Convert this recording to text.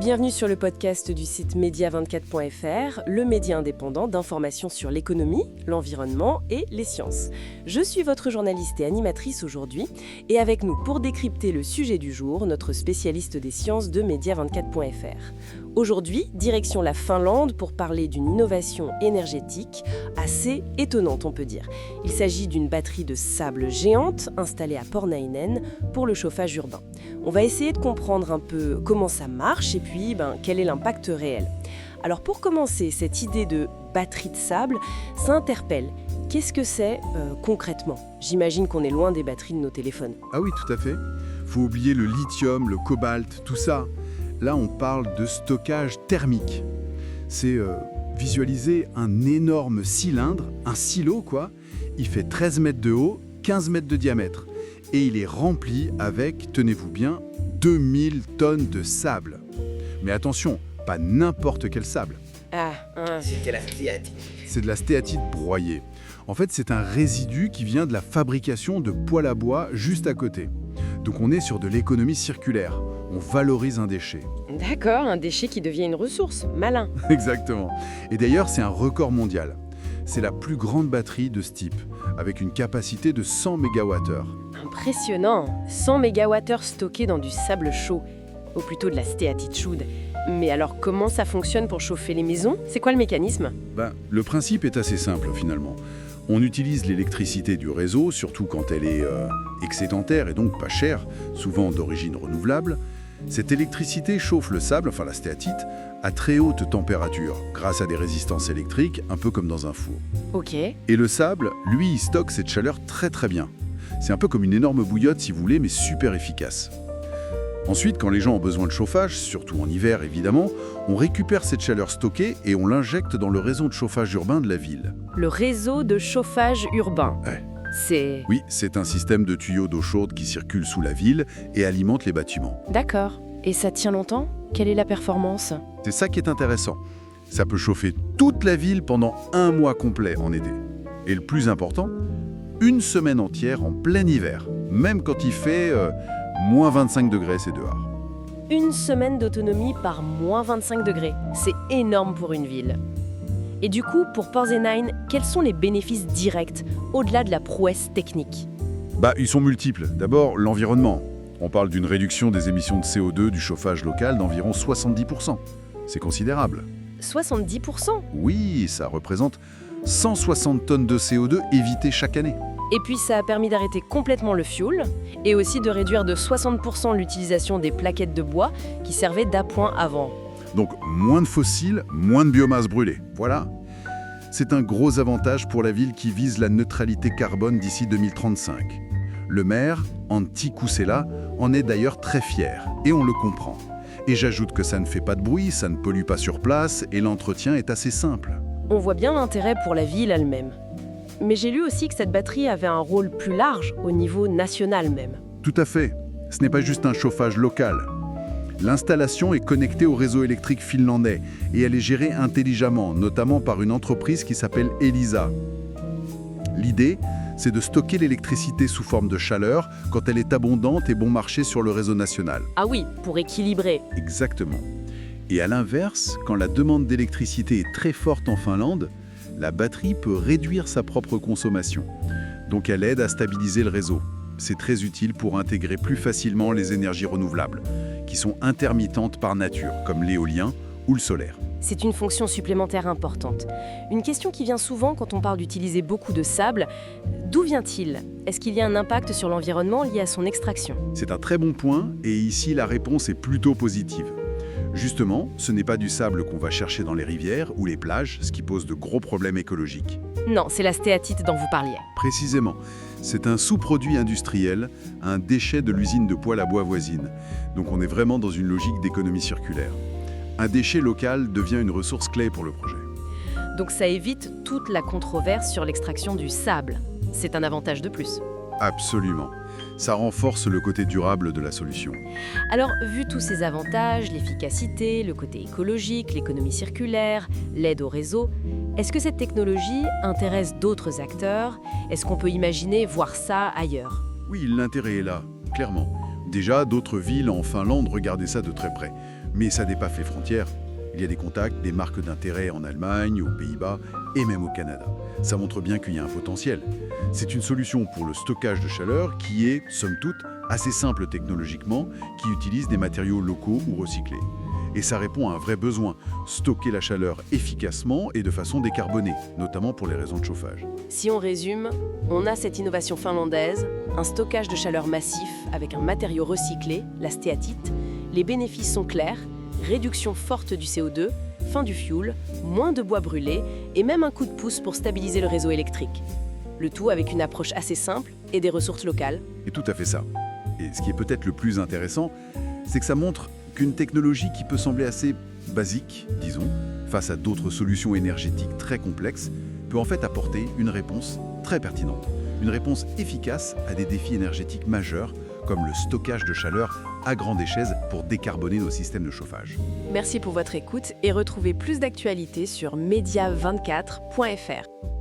Bienvenue sur le podcast du site media24.fr, le média indépendant d'information sur l'économie, l'environnement et les sciences. Je suis votre journaliste et animatrice aujourd'hui, et avec nous pour décrypter le sujet du jour, notre spécialiste des sciences de media24.fr. Aujourd'hui, direction la Finlande pour parler d'une innovation énergétique assez étonnante, on peut dire. Il s'agit d'une batterie de sable géante installée à Pornainen pour le chauffage urbain. On va essayer de comprendre un peu comment ça marche et puis quel est l'impact réel. Alors pour commencer, cette idée de batterie de sable, ça interpelle. Qu'est-ce que c'est concrètement ? J'imagine qu'on est loin des batteries de nos téléphones. Ah oui, tout à fait. Faut oublier le lithium, le cobalt, tout ça. Là, on parle de stockage thermique. C'est visualiser un énorme cylindre, un silo quoi. Il fait 13 mètres de haut, 15 mètres de diamètre. Et il est rempli avec, tenez-vous bien, 2000 tonnes de sable. Mais attention, pas n'importe quel sable. C'est de la stéatite. C'est de la stéatite broyée. En fait, c'est un résidu qui vient de la fabrication de poêles à bois juste à côté. Donc on est sur de l'économie circulaire. On valorise un déchet. D'accord, un déchet qui devient une ressource. Malin. Exactement. Et d'ailleurs, c'est un record mondial. C'est la plus grande batterie de ce type, avec une capacité de 100 MWh. Impressionnant. 100 MWh stockés dans du sable chaud, ou plutôt de la stéatite chaude. Mais alors comment ça fonctionne pour chauffer les maisons ? C'est quoi le mécanisme ? Le principe est assez simple finalement. On utilise l'électricité du réseau, surtout quand elle est excédentaire et donc pas chère, souvent d'origine renouvelable. Cette électricité chauffe le sable, enfin la stéatite, à très haute température, grâce à des résistances électriques, un peu comme dans un four. Ok. Et le sable, lui, il stocke cette chaleur très très bien. C'est un peu comme une énorme bouillotte si vous voulez, mais super efficace. Ensuite, quand les gens ont besoin de chauffage, surtout en hiver évidemment, on récupère cette chaleur stockée et on l'injecte dans le réseau de chauffage urbain de la ville. Le réseau de chauffage urbain. Ouais. Oui, c'est un système de tuyaux d'eau chaude qui circule sous la ville et alimente les bâtiments. D'accord. Et ça tient longtemps ? Quelle est la performance ? C'est ça qui est intéressant. Ça peut chauffer toute la ville pendant 1 mois complet en été. Et le plus important, 1 semaine entière en plein hiver. Même quand il fait moins 25 degrés, c'est dehors. 1 semaine d'autonomie par moins 25 degrés. C'est énorme pour une ville. Et du coup, pour Pornainen, quels sont les bénéfices directs, au-delà de la prouesse technique ? Ils sont multiples. D'abord, l'environnement. On parle d'une réduction des émissions de CO2 du chauffage local d'environ 70%. C'est considérable. 70% ? Oui, ça représente 160 tonnes de CO2 évitées chaque année. Et puis ça a permis d'arrêter complètement le fioul et aussi de réduire de 60% l'utilisation des plaquettes de bois qui servaient d'appoint avant. Donc moins de fossiles, moins de biomasse brûlée. Voilà. C'est un gros avantage pour la ville qui vise la neutralité carbone d'ici 2035. Le maire, Antti Kousela, en est d'ailleurs très fier, et on le comprend. Et j'ajoute que ça ne fait pas de bruit, ça ne pollue pas sur place, et l'entretien est assez simple. On voit bien l'intérêt pour la ville elle-même. Mais j'ai lu aussi que cette batterie avait un rôle plus large, au niveau national même. Tout à fait. Ce n'est pas juste un chauffage local. L'installation est connectée au réseau électrique finlandais et elle est gérée intelligemment, notamment par une entreprise qui s'appelle Elisa. L'idée, c'est de stocker l'électricité sous forme de chaleur quand elle est abondante et bon marché sur le réseau national. Ah oui, pour équilibrer. Exactement. Et à l'inverse, quand la demande d'électricité est très forte en Finlande, la batterie peut réduire sa propre consommation. Donc elle aide à stabiliser le réseau. C'est très utile pour intégrer plus facilement les énergies renouvelables, qui sont intermittentes par nature, comme l'éolien ou le solaire. C'est une fonction supplémentaire importante. Une question qui vient souvent quand on parle d'utiliser beaucoup de sable, d'où vient-il ? Est-ce qu'il y a un impact sur l'environnement lié à son extraction ? C'est un très bon point, et ici la réponse est plutôt positive. Justement, ce n'est pas du sable qu'on va chercher dans les rivières ou les plages, ce qui pose de gros problèmes écologiques. Non, c'est la stéatite dont vous parliez. Précisément. C'est un sous-produit industriel, un déchet de l'usine de poêle à bois voisine. Donc on est vraiment dans une logique d'économie circulaire. Un déchet local devient une ressource clé pour le projet. Donc ça évite toute la controverse sur l'extraction du sable. C'est un avantage de plus. Absolument. Ça renforce le côté durable de la solution. Alors, vu tous ces avantages, l'efficacité, le côté écologique, l'économie circulaire, l'aide au réseau, est-ce que cette technologie intéresse d'autres acteurs ? Est-ce qu'on peut imaginer voir ça ailleurs ? Oui, l'intérêt est là, clairement. Déjà, d'autres villes en Finlande regardaient ça de très près. Mais ça dépasse les frontières. Il y a des contacts, des marques d'intérêt en Allemagne, aux Pays-Bas et même au Canada. Ça montre bien qu'il y a un potentiel. C'est une solution pour le stockage de chaleur qui est, somme toute, assez simple technologiquement, qui utilise des matériaux locaux ou recyclés. Et ça répond à un vrai besoin, stocker la chaleur efficacement et de façon décarbonée, notamment pour les raisons de chauffage. Si on résume, on a cette innovation finlandaise, un stockage de chaleur massif avec un matériau recyclé, la stéatite. Les bénéfices sont clairs, réduction forte du CO2, fin du fioul, moins de bois brûlé et même un coup de pouce pour stabiliser le réseau électrique. Le tout avec une approche assez simple et des ressources locales. Et tout à fait ça. Et ce qui est peut-être le plus intéressant, c'est que ça montre qu'une technologie qui peut sembler assez basique, disons, face à d'autres solutions énergétiques très complexes, peut en fait apporter une réponse très pertinente. Une réponse efficace à des défis énergétiques majeurs, comme le stockage de chaleur à grande échelle pour décarboner nos systèmes de chauffage. Merci pour votre écoute et retrouvez plus d'actualités sur media24.fr.